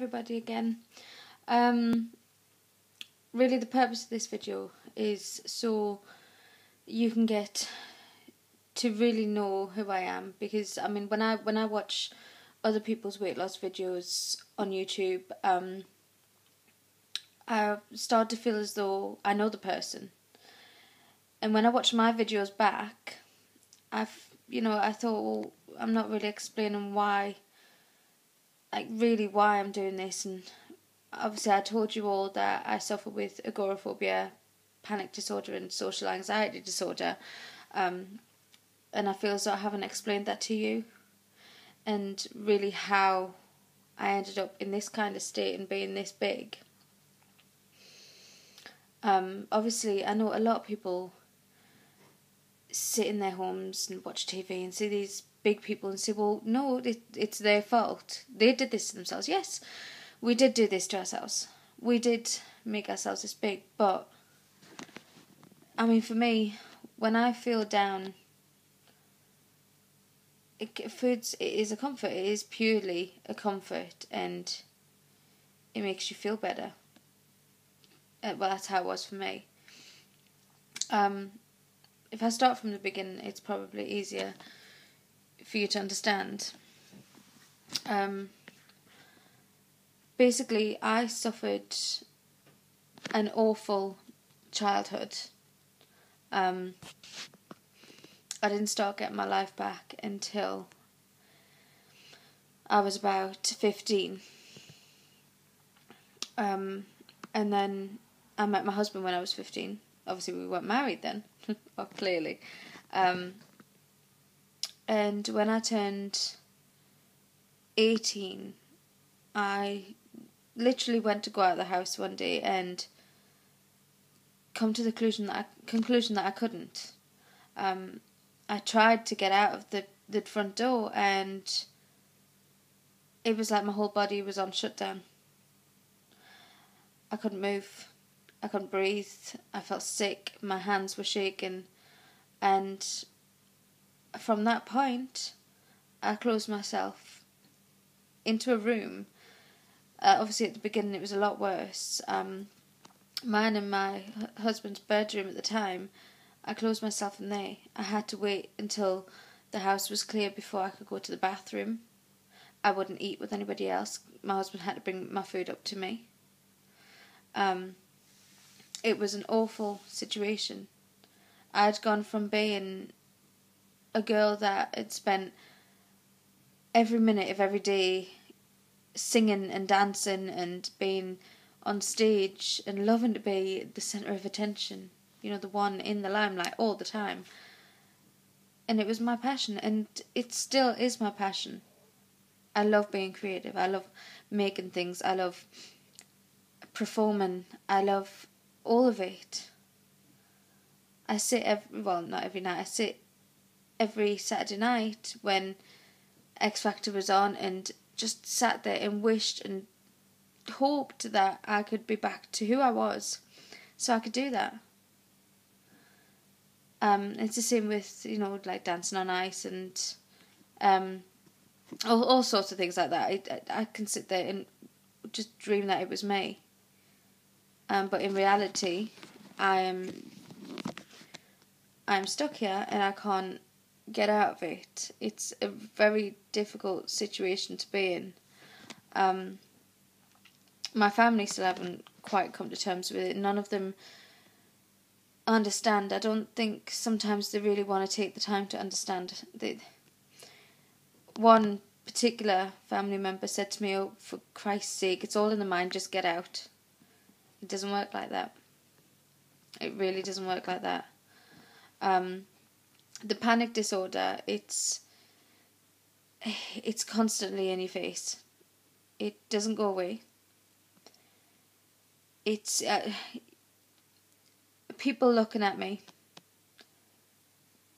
everybody again. Um, really the purpose of this video is so you can get to really know who I am, because I mean when I watch other people's weight loss videos on YouTube, I start to feel as though I know the person. And when I watch my videos back, I thought, well, I'm not really explaining why I'm doing this. And obviously I told you all that I suffer with agoraphobia, panic disorder and social anxiety disorder, and I feel as though I haven't explained that to you, and really how I ended up in this kind of state and being this big. Obviously I know a lot of people sit in their homes and watch TV and see these big people and say, well, no, it's their fault. They did this to themselves. Yes, we did do this to ourselves. We did make ourselves this big, but I mean, for me, when I feel down, food is a comfort. It is purely a comfort, and it makes you feel better. Well, that's how it was for me. If I start from the beginning, it's probably easier for you to understand. Basically, I suffered an awful childhood. I didn't start getting my life back until I was about 15. And then I met my husband when I was 15. Obviously, we weren't married then, well, clearly. And when I turned 18, I literally went to go out of the house one day and come to the conclusion that I couldn't. I tried to get out of the front door, and it was like my whole body was on shutdown. I couldn't move. I couldn't breathe. I felt sick. My hands were shaking. And from that point, I closed myself into a room. Obviously, at the beginning, it was a lot worse. Mine and my husband's bedroom at the time, I closed myself in there. I had to wait until the house was clear before I could go to the bathroom. I wouldn't eat with anybody else. My husband had to bring my food up to me. It was an awful situation. I'd gone from being a girl that had spent every minute of every day singing and dancing and being on stage and loving to be the centre of attention, the one in the limelight all the time. And it was my passion, and it still is my passion. I love being creative. I love making things. I love performing. I love all of it. I sit not every night. I sit every Saturday night when X Factor was on and just sat there and wished and hoped that I could be back to who I was, so I could do that. It's the same with like dancing on ice and all sorts of things like that. I can sit there and just dream that it was me. But in reality, I'm stuck here and I can't get out of it. It's a very difficult situation to be in. My family still haven't quite come to terms with it. None of them understand. I don't think sometimes they really want to take the time to understand. One particular family member said to me, "Oh, for Christ's sake, it's all in the mind, just get out." It doesn't work like that. It really doesn't work like that. The panic disorder, it's constantly in your face. It doesn't go away. It's people looking at me.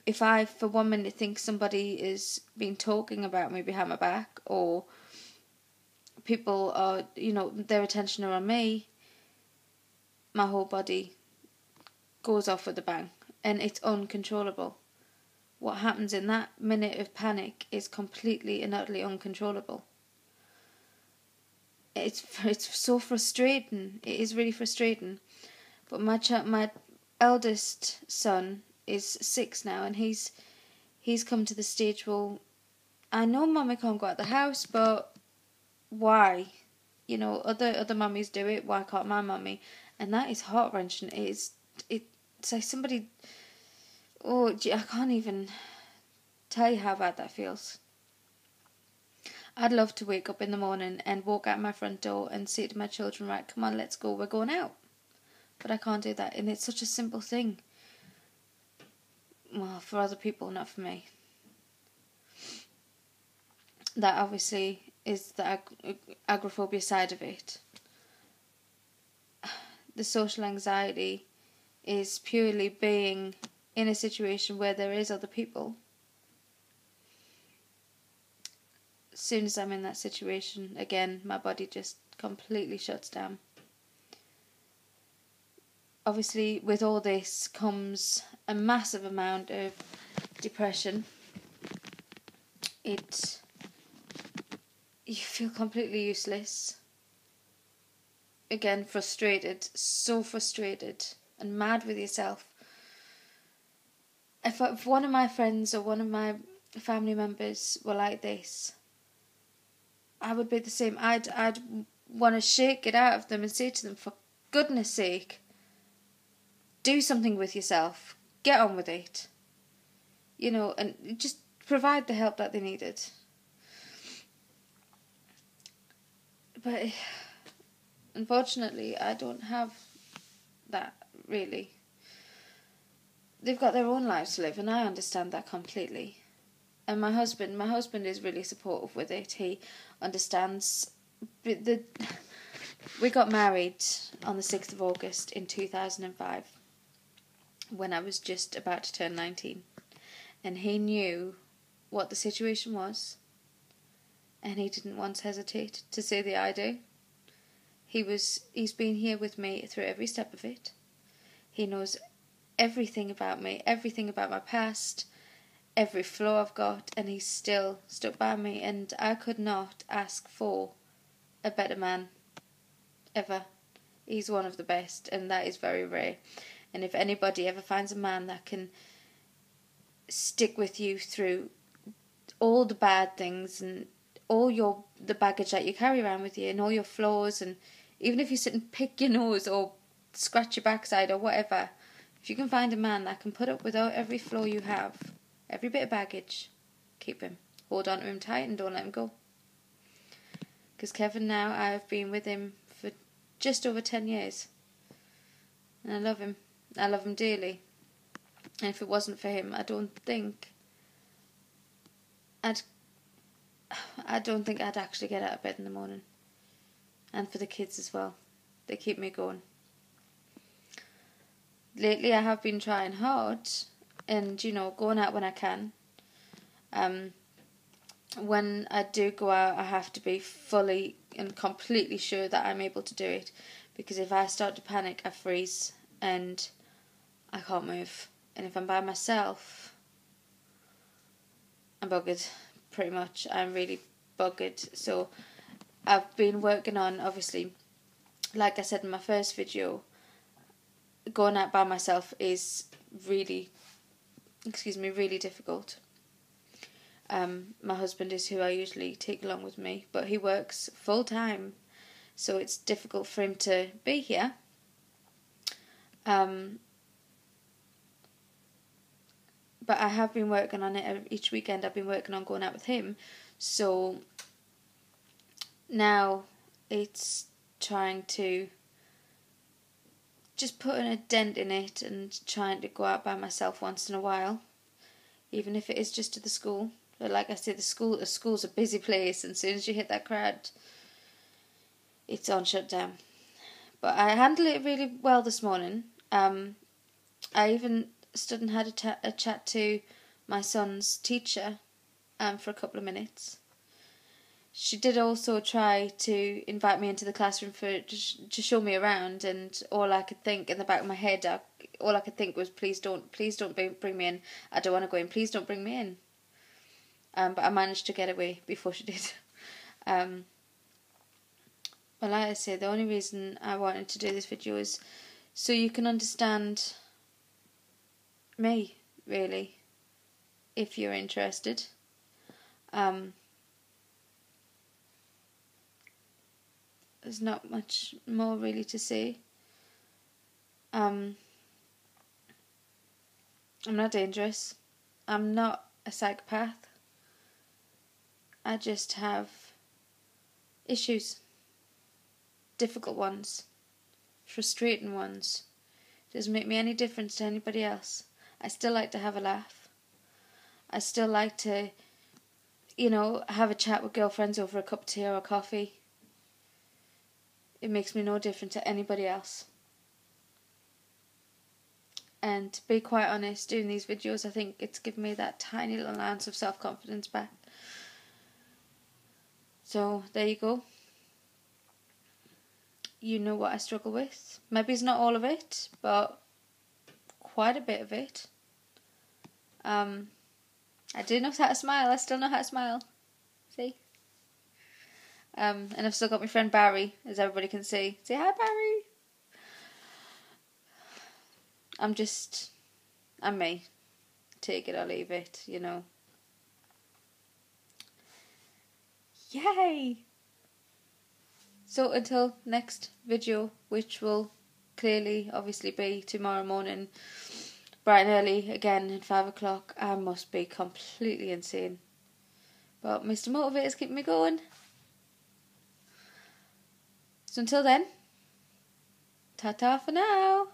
If I, for 1 minute, think somebody is been talking about me behind my back, or people are, their attention are on me, my whole body goes off with a bang, and it's uncontrollable. What happens in that minute of panic is completely and utterly uncontrollable. it's so frustrating. It is really frustrating. But my eldest son is 6 now, and he's come to the stage where I know Mummy can't go out the house, but why? You know, other mummies do it. Why can't my mummy? And that is heart wrenching. It's like somebody. Oh, I can't even tell you how bad that feels. I'd love to wake up in the morning and walk out my front door and say to my children, right, come on, let's go, we're going out. But I can't do that, and it's such a simple thing. Well, for other people, not for me. That obviously is the agoraphobia side of it. The social anxiety is purely being in a situation where there is other people. As soon as I'm in that situation, again, my body just completely shuts down. Obviously, with all this comes a massive amount of depression. You feel completely useless. Again, frustrated, so frustrated and mad with yourself. If one of my friends or one of my family members were like this, I would be the same. I'd want to shake it out of them and say to them, for goodness sake, do something with yourself. Get on with it. You know, and just provide the help that they needed. But unfortunately, I don't have that, really. They've got their own lives to live, and I understand that completely. And my husband is really supportive with it. He understands. We got married on the 6th of August in 2005, when I was just about to turn 19. And he knew what the situation was, and he didn't once hesitate to say the I do. He's been here with me through every step of it. He knows everything about me, everything about my past, every flaw I've got, and he's still stuck by me, and I could not ask for a better man ever. He's one of the best, and that is very rare. And if anybody ever finds a man that can stick with you through all the bad things and all the baggage that you carry around with you and all your flaws, and even if you sit and pick your nose or scratch your backside or whatever, if you can find a man that can put up with every flaw you have, every bit of baggage, keep him. Hold on to him tight and don't let him go. Because Kevin now, I've been with him for just over 10 years. And I love him. I love him dearly. And if it wasn't for him, I don't think I'd actually get out of bed in the morning. And for the kids as well. They keep me going. Lately I have been trying hard and, going out when I can. When I do go out, I have to be fully and completely sure that I'm able to do it. Because if I start to panic, I freeze and I can't move. And if I'm by myself, I'm buggered, pretty much. I'm really buggered. So I've been working on, obviously, like I said in my first video, going out by myself is really difficult. My husband is who I usually take along with me, but he works full time, so it's difficult for him to be here. But I have been working on it each weekend. I've been working on going out with him, so now it's trying to just putting a dent in it and trying to go out by myself once in a while, even if it is just to the school. But like I said, the school's a busy place, and as soon as you hit that crowd, it's on shutdown. But I handled it really well this morning. I even stood and had a chat to my son's teacher for a couple of minutes. She did also try to invite me into the classroom to show me around, and all I could think in the back of my head, all I could think was, please don't bring me in. I don't want to go in. Please don't bring me in. But I managed to get away before she did. Well, like I say, the only reason I wanted to do this video is so you can understand me, really, if you're interested. There's not much more really to say. I'm not dangerous. I'm not a psychopath. I just have issues. Difficult ones. Frustrating ones. Doesn't make me any difference to anybody else. I still like to have a laugh. I still like to, have a chat with girlfriends over a cup of tea or a coffee. It makes me no different to anybody else. And to be quite honest, doing these videos, I think it's given me that tiny little ounce of self-confidence back. So, there you go. You know what I struggle with. Maybe it's not all of it, but quite a bit of it. I do know how to smile. I still know how to smile. See? And I've still got my friend Barry, as everybody can see. Say hi, Barry. I'm me. Take it or leave it, Yay! So until next video, which will clearly, obviously be tomorrow morning, bright and early, again at 5 o'clock, I must be completely insane. But Mr. Motivator's keeping me going. So until then, ta-ta for now.